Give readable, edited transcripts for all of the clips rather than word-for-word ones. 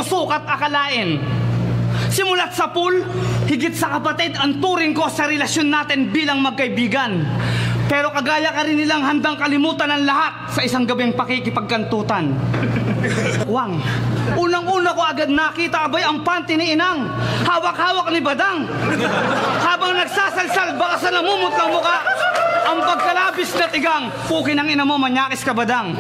sukat akalain. Simulat sa pool, higit sa kapatid ang turing ko sa relasyon natin bilang magkaibigan. Pero kagaya ka rin nilang handang kalimutan ang lahat sa isang gabing pakikipagkantutan. Wang, unang-una ko agad nakita abay ang panty ni Inang, hawak-hawak ni Badang. Habang nagsasalsal, baka sa namumutlang muka, ang pagkalabis na tigang, pukin ang ina mo, manyakis ka Badang.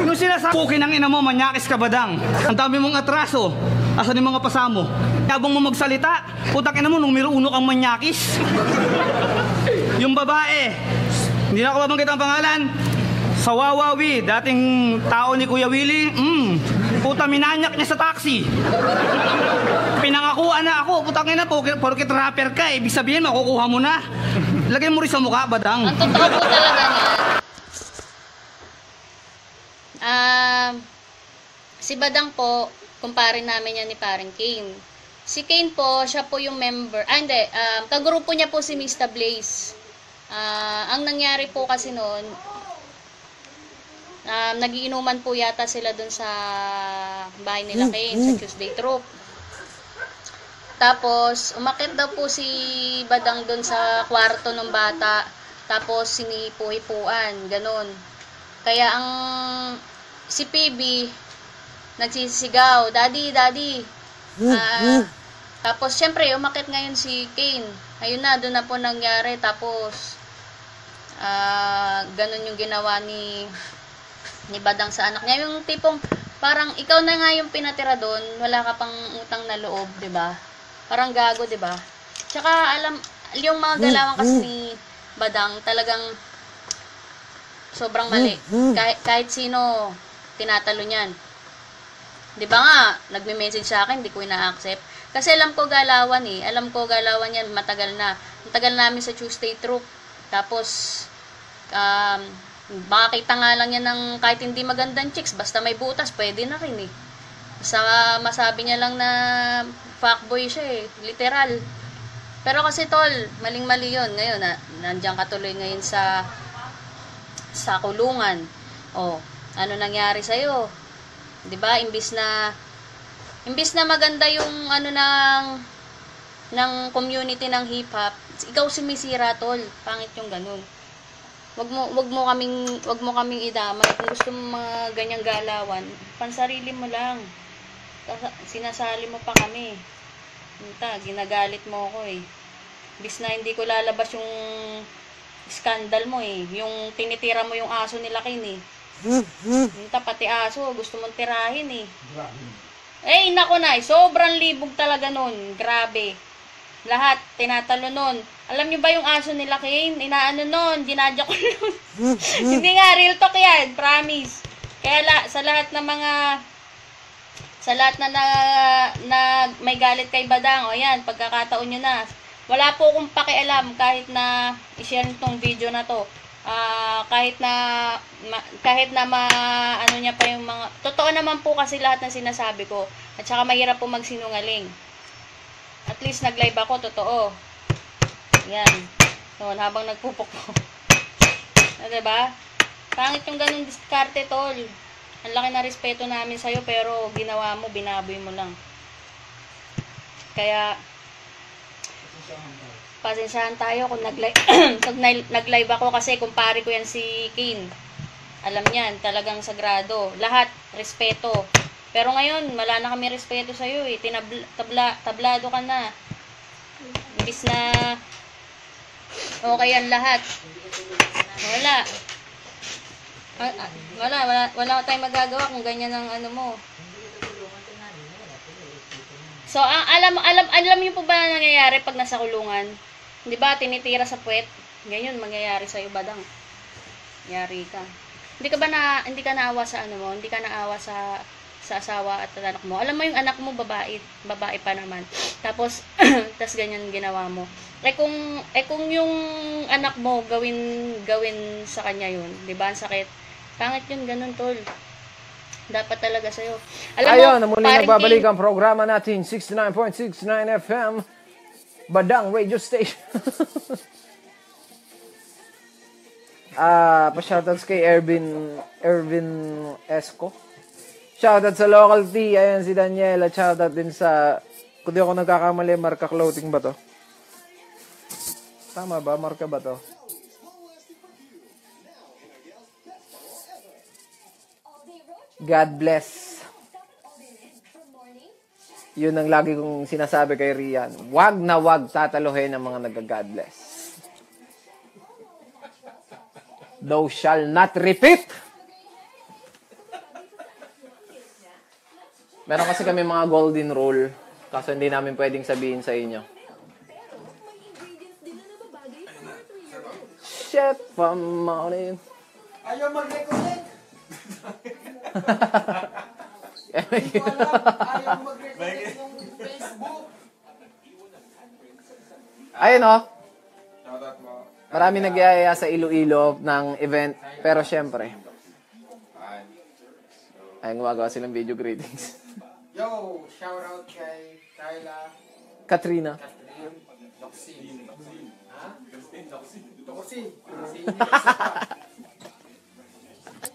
Nung sinasabi, pukin ang ina mo, manyakis ka Badang. Ang dami mong atraso, asan yung mga pasamo? Habang mo magsalita, putak ina mo, numero 1 kang manyakis. Yung babae, hindi na ako babanggit ang pangalan. Sa Wawawi, dating tao ni Kuya Willie, puta minanyak niya sa taxi. Pinangakuan na ako, putang ina po, porkit rapper ka, ibig sabihin makukuha mo na. Lagay mo rin sa mukha, Badang. Ang totoo po talaga niya. Si Badang po, kumpare namin yan ni Paring Kane. Si Kane po, siya po yung member, kagrupo niya po si Mr. Blaze. Ang nangyari po kasi noon, nagiinuman po yata sila dun sa bahay nila Kane, sa Tuesday Troop. Tapos, umakit daw po si Badang dun sa kwarto ng bata. Tapos, sinipo-hipuan, ganun. Kaya si PB, nagsisigaw, Daddy, Daddy. Tapos, syempre, umakit ngayon si Kane. Ayun na, doon na po nangyari. Tapos, ganun yung ginawa ni Badang sa anak niya. Yung tipong, parang ikaw na nga yung pinatira doon, wala ka pang utang na loob, 'di ba? Parang gago, 'di ba? Tsaka yung mga galawan kasi ni Badang talagang sobrang mali. Kahit sino tinatalo niyan. 'Di ba nga, nagme-message sa akin, hindi ko ina-accept. Kasi alam ko galawan yan matagal na. Matagal namin sa Tuesday Troop. Tapos makakita nga lang yan ng kahit hindi magandang chicks, basta may butas, pwede na rin eh. Basta masabi niya lang na fuckboy siya eh, literal. Pero kasi tol, maling-mali yun. Ngayon, nandiyan ka tuloy ngayon sa kulungan. O, ano nangyari sa'yo? Diba, imbis na maganda yung ng community ng hip-hop, ikaw sumisira tol, pangit yung ganun. Wag mo kaming idamay. Kung gusto mo mga ganyang galawan, pansarili mo lang. Sinasali mo pa kami. Ginagalit mo ako eh. Bis na hindi ko lalabas yung scandal mo eh. Yung tinitira mo yung aso nila Kane eh. Pati aso, gusto mong tirahin eh. Eh, nako na, sobrang libog talaga nun. Grabe. Lahat, tinatalo nun. Alam nyo ba yung aso nila Kane? Inaano nun, dinadya ko nun. Hindi nga, real talk yan, promise. Kaya sa lahat na may galit kay Badang, o yan, pagkakataon nyo na. Wala po akong pakialam kahit na i-share nitong video na to. Kahit na ano niya pa yung mga, totoo naman po kasi lahat ng sinasabi ko. At saka mahirap po magsinungaling. At least nag-live ako, totoo. Yan. Noon, habang nagpupukpo. Diba? Pangit yung ganun diskarte, tol. Ang laki na respeto namin sa'yo, pero ginawa mo, binaboy mo lang. Kaya, pasensyahan tayo kung nag-live ako kasi kumpare ko yan si Kane. Alam niyan, talagang sagrado. Lahat, respeto. Pero ngayon, wala na kami respeto sa'yo eh. Tablado ka na. Imbis na okay yan lahat. Wala tayong magagawa kung ganyan ang ano mo. So, alam niyo po ba na nangyayari pag nasa kulungan? Di ba, tinitira sa puwet? Ganyan mangyayari sa'yo, Badang. Yari ka. Hindi ka naawa sa ano mo, hindi ka naawa sa asawa at anak mo. Alam mo yung anak mo, babae pa naman. Tapos, ganyan ginawa mo. Kung yung anak mo, gawin sa kanya yun. Di ba, ang sakit. Pangit yun, ganun, tol. Dapat talaga sa'yo. Ayun, muli nagbabalik ang programa natin, 69.69 FM, Badang Radio Station. Pa-shoutouts kay Ervin Esco. Shoutout sa local T. Ayan si Daniela. Shoutout din sa... Kung di ako nagkakamali, Marka Clothing ba to? Tama ba? Marka ba to? God bless. Yun ang lagi kong sinasabi kay Rian. Wag na wag tataluhin ang mga nag-God bless. Thou shall not repeat. Meron kasi kami mga golden rule. Kaso hindi namin pwedeng sabihin sa inyo. Shit, pamaunin. Ayaw mag-recollect. Ayaw mag-recollect yung Facebook. Ayun o. Shoutout mo. Marami nag-iaya sa Iloilo ng event. Pero syempre, ay gumagawa silang video greetings. Yo, shoutout kay Kyla, Katrina. Catherine, Doxin. Ha? Doxin.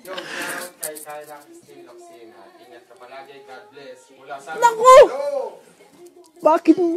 Yo, shoutout kay Kyla, Christine, Doxin. Ingat ka palagi. God bless. Mula sa... Naku! Yo! Bakit mo